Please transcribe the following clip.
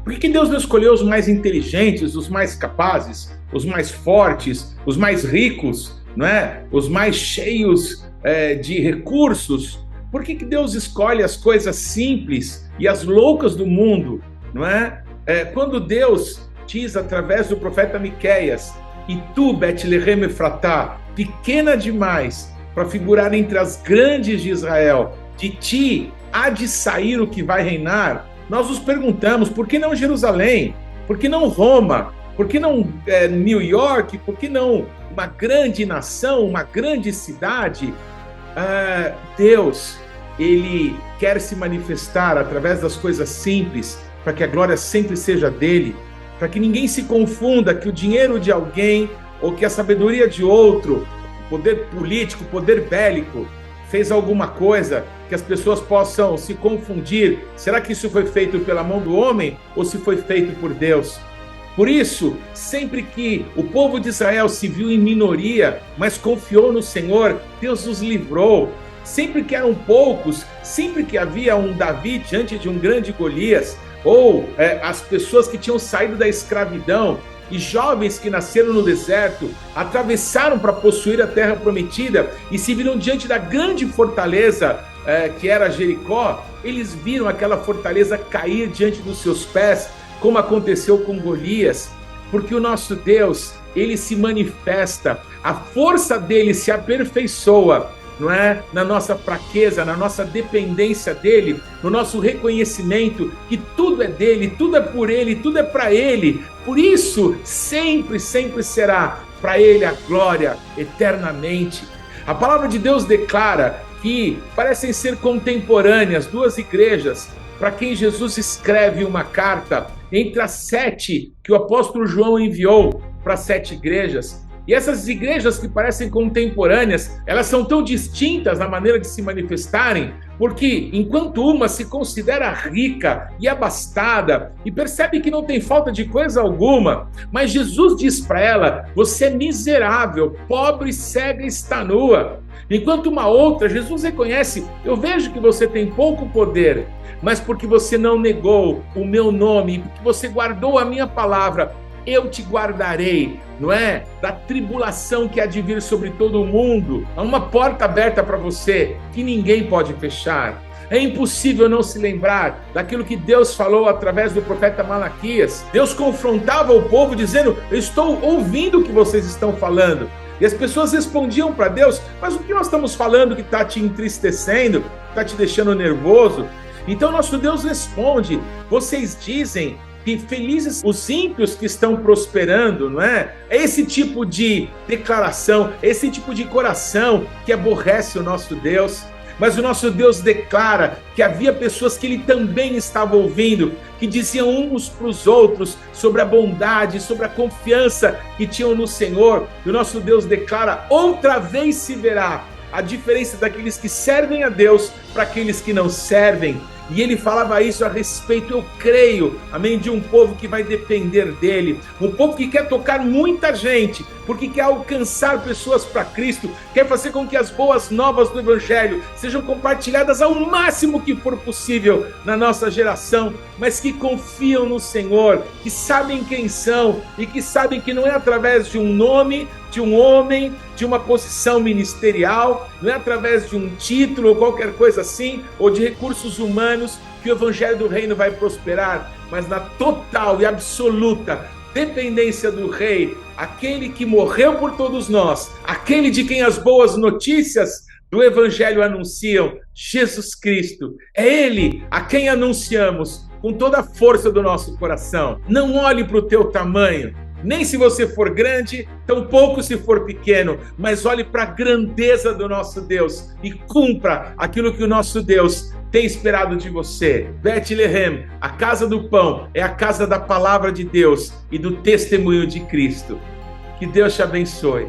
Por que Deus não escolheu os mais inteligentes, os mais capazes, os mais fortes, os mais ricos, não é? Os mais cheios de recursos? Por que Deus escolhe as coisas simples e as loucas do mundo, não é? Quando Deus diz através do profeta Miqueias: e tu, Betlehem Efratá, pequena demais para figurar entre as grandes de Israel, de ti há de sair o que vai reinar. Nós nos perguntamos, por que não Jerusalém? Por que não Roma? Por que não New York? Por que não uma grande nação, uma grande cidade? Deus, Ele quer se manifestar através das coisas simples, para que a glória sempre seja dele, para que ninguém se confunda que o dinheiro de alguém ou que a sabedoria de outro, poder político, poder bélico, fez alguma coisa que as pessoas possam se confundir. Será que isso foi feito pela mão do homem ou se foi feito por Deus? Por isso, sempre que o povo de Israel se viu em minoria, mas confiou no Senhor, Deus os livrou. Sempre que eram poucos, sempre que havia um Davi diante de um grande Golias, ou as pessoas que tinham saído da escravidão, e jovens que nasceram no deserto, atravessaram para possuir a terra prometida e se viram diante da grande fortaleza que era Jericó, eles viram aquela fortaleza cair diante dos seus pés, como aconteceu com Golias, porque o nosso Deus, ele se manifesta, a força dele se aperfeiçoa, não é? Na nossa fraqueza, na nossa dependência dele, no nosso reconhecimento que tudo é dele, tudo é por ele, tudo é para ele. Por isso, sempre, sempre será para ele a glória eternamente. A palavra de Deus declara que parecem ser contemporâneas duas igrejas para quem Jesus escreve uma carta, entre as 7 que o apóstolo João enviou para as 7 igrejas. E essas igrejas que parecem contemporâneas, elas são tão distintas na maneira de se manifestarem, porque enquanto uma se considera rica e abastada e percebe que não tem falta de coisa alguma, mas Jesus diz para ela: você é miserável, pobre, cega e está nua. Enquanto uma outra, Jesus reconhece: eu vejo que você tem pouco poder, mas porque você não negou o meu nome, porque você guardou a minha palavra, eu te guardarei, não é? Da tribulação que há de vir sobre todo o mundo. Há uma porta aberta para você que ninguém pode fechar. É impossível não se lembrar daquilo que Deus falou através do profeta Malaquias. Deus confrontava o povo dizendo: eu estou ouvindo o que vocês estão falando. E as pessoas respondiam para Deus: mas o que nós estamos falando que está te entristecendo, está te deixando nervoso? Então nosso Deus responde: vocês dizem que felizes os ímpios que estão prosperando, não é? É esse tipo de declaração, esse tipo de coração que aborrece o nosso Deus. Mas o nosso Deus declara que havia pessoas que ele também estava ouvindo, que diziam uns para os outros sobre a bondade, sobre a confiança que tinham no Senhor. E o nosso Deus declara: outra vez se verá a diferença daqueles que servem a Deus para aqueles que não servem. E ele falava isso a respeito, eu creio, amém, de um povo que vai depender dele, um povo que quer tocar muita gente, porque quer alcançar pessoas para Cristo, quer fazer com que as boas novas do Evangelho sejam compartilhadas ao máximo que for possível na nossa geração, mas que confiam no Senhor, que sabem quem são e que sabem que não é através de um nome, de um homem, de uma posição ministerial, não é através de um título ou qualquer coisa assim, ou de recursos humanos, que o Evangelho do Reino vai prosperar, mas na total e absoluta dependência do Rei, aquele que morreu por todos nós, aquele de quem as boas notícias do Evangelho anunciam, Jesus Cristo. É Ele a quem anunciamos com toda a força do nosso coração. Não olhe para o teu tamanho, nem se você for grande, tampouco se for pequeno, mas olhe para a grandeza do nosso Deus e cumpra aquilo que o nosso Deus tem esperado de você. Betlehem, a casa do pão, é a casa da palavra de Deus e do testemunho de Cristo. Que Deus te abençoe.